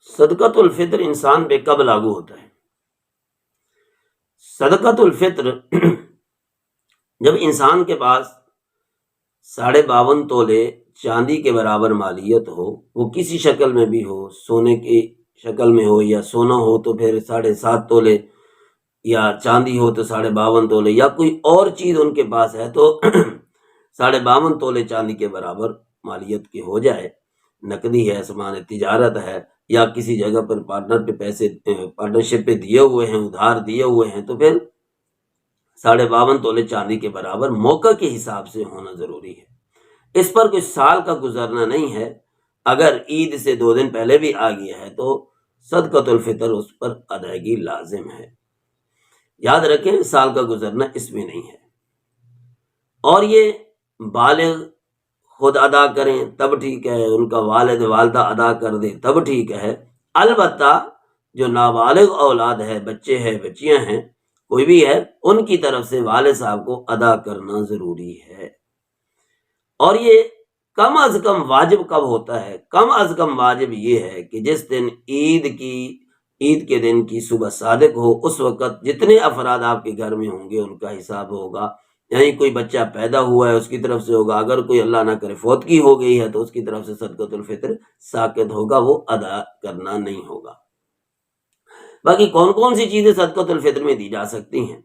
صدقۃ الفطر انسان پہ کب لاگو ہوتا ہے؟ صدقۃ الفطر جب انسان کے پاس 52.5 تولے چاندی کے برابر مالیت ہو، وہ کسی شکل میں بھی ہو، سونے کی شکل میں ہو یا سونا ہو تو پھر 7.5 تولے، یا چاندی ہو تو 52.5 تولے، یا کوئی اور چیز ان کے پاس ہے تو 52.5 تولے چاندی کے برابر مالیت کی ہو جائے، نقدی ہے، سامان تجارت ہے، یا کسی جگہ پر پارٹنرشپ پہ دیے ہوئے ہیں، ادھار دیے ہوئے ہیں، تو پھر 52.5 تولے چاندی کے برابر موقع کے حساب سے ہونا ضروری ہے۔ اس پر کوئی سال کا گزرنا نہیں ہے، اگر عید سے 2 دن پہلے بھی آ گیا ہے تو صدقۃ الفطر اس پر ادائیگی لازم ہے۔ یاد رکھیں، سال کا گزرنا اس میں نہیں ہے، اور یہ بالغ خود ادا کریں تب ٹھیک ہے، ان کا والد والدہ ادا کر دے تب ٹھیک ہے، البتہ جو نابالغ اولاد ہے، بچے ہیں، بچیاں ہیں، کوئی بھی ہے، ان کی طرف سے والد صاحب کو ادا کرنا ضروری ہے۔ اور یہ کم از کم واجب کب ہوتا ہے؟ کم از کم واجب یہ ہے کہ جس دن عید کے دن کی صبح صادق ہو، اس وقت جتنے افراد آپ کے گھر میں ہوں گے ان کا حساب ہوگا، یعنی کوئی بچہ پیدا ہوا ہے اس کی طرف سے ہوگا، اگر کوئی اللہ نہ کرے فوتگی ہو گئی ہے تو اس کی طرف سے صدقۃ الفطر ساقط ہوگا، وہ ادا کرنا نہیں ہوگا۔ باقی کون کون سی چیزیں صدقۃ الفطر میں دی جا سکتی ہیں؟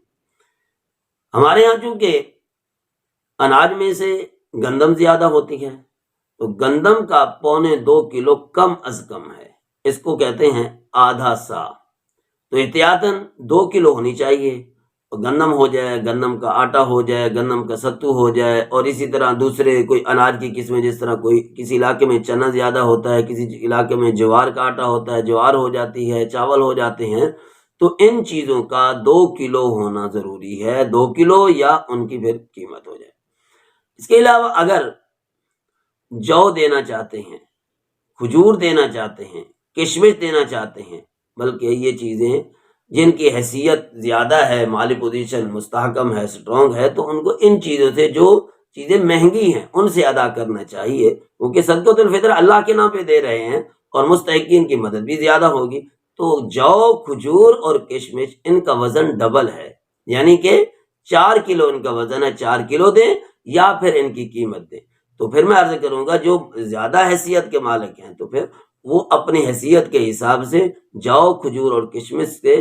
ہمارے ہاں چونکہ اناج میں سے گندم زیادہ ہوتی ہے تو گندم کا 2.25 کلو کم از کم ہے، اس کو کہتے ہیں آدھا سا، تو احتیاطاً 2 کلو ہونی چاہیے، گندم ہو جائے، گندم کا آٹا ہو جائے، گندم کا ستو ہو جائے، اور اسی طرح دوسرے کوئی اناج کی قسمیں، جس طرح کوئی کسی علاقے میں چنا زیادہ ہوتا ہے، کسی علاقے میں جوار کا آٹا ہوتا ہے، جوار ہو جاتی ہے، چاول ہو جاتے ہیں، تو ان چیزوں کا 2 کلو ہونا ضروری ہے، 2 کلو یا ان کی پھر قیمت ہو جائے۔ اس کے علاوہ اگر جو دینا چاہتے ہیں، کھجور دینا چاہتے ہیں، کشمش دینا چاہتے ہیں، بلکہ یہ چیزیں جن کی حیثیت زیادہ ہے، مالی پوزیشن مستحکم ہے، سٹرونگ ہے، تو ان کو ان چیزوں سے، جو چیزیں مہنگی ہیں ان سے ادا کرنا چاہیے، کیونکہ صدقۃ الفطر اللہ کے نام پہ دے رہے ہیں اور مستحقین کی مدد بھی زیادہ ہوگی۔ تو جو، کھجور اور کشمش، ان کا وزن ڈبل ہے، یعنی کہ 4 کلو ان کا وزن ہے، 4 کلو دیں یا پھر ان کی قیمت دیں۔ تو پھر میں عرض کروں گا، جو زیادہ حیثیت کے مالک ہیں تو پھر وہ اپنی حیثیت کے حساب سے جو، کھجور اور کشمش سے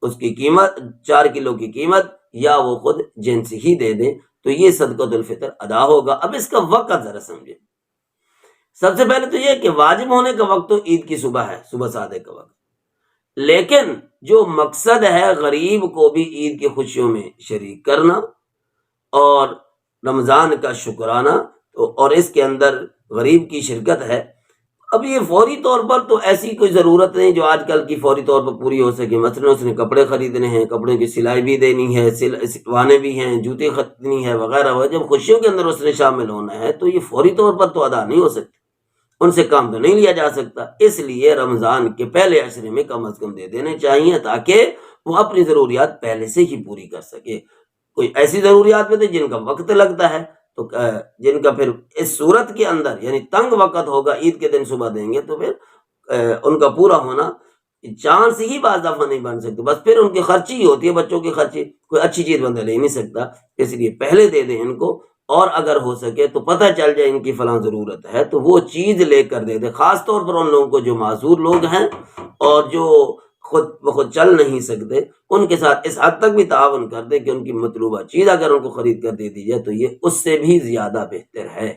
اس کی قیمت 4 کلو کی قیمت، یا وہ خود جنس ہی دے دیں، تو یہ صدقۃ الفطر ادا ہوگا۔ اب اس کا وقت ذرا سمجھیں۔ سب سے پہلے تو یہ کہ واجب ہونے کا وقت تو عید کی صبح ہے، صبح صادق کا وقت، لیکن جو مقصد ہے غریب کو بھی عید کی خوشیوں میں شریک کرنا اور رمضان کا شکرانہ، اور اس کے اندر غریب کی شرکت ہے۔ اب یہ فوری طور پر تو ایسی کوئی ضرورت نہیں جو آج کل کی فوری طور پر پوری ہو سکے، مثلا اس نے کپڑے خریدنے ہیں، کپڑوں کی سلائی بھی دینی ہے، سلوانے بھی ہیں، جوتے خریدنی ہے وغیرہ وغیرہ، جب خوشیوں کے اندر اس نے شامل ہونا ہے تو یہ فوری طور پر تو ادا نہیں ہو سکتی، ان سے کام تو نہیں لیا جا سکتا، اس لیے رمضان کے پہلے عشرے میں کم از کم دے دینے چاہیے تاکہ وہ اپنی ضروریات پہلے سے ہی پوری کر سکے۔ کوئی ایسی ضروریات میں تھے جن کا وقت لگتا ہے، تو جن کا پھر اس صورت کے اندر یعنی تنگ وقت ہوگا، عید کے دن صبح دیں گے تو پھر ان کا پورا ہونا چانس ہی بعض دفعہ نہیں بن سکتے، بس پھر ان کی خرچی ہی ہوتی ہے، بچوں کی خرچی، کوئی اچھی چیز بندہ لے نہیں سکتا، اس لیے پہلے دے دیں ان کو، اور اگر ہو سکے تو پتہ چل جائے ان کی فلاں ضرورت ہے تو وہ چیز لے کر دے دے، خاص طور پر ان لوگوں کو جو معذور لوگ ہیں اور جو خود بخود چل نہیں سکتے، ان کے ساتھ اس حد تک بھی تعاون کر دے کہ ان کی مطلوبہ چیز اگر ان کو خرید کر دے دی جائے تو یہ اس سے بھی زیادہ بہتر ہے۔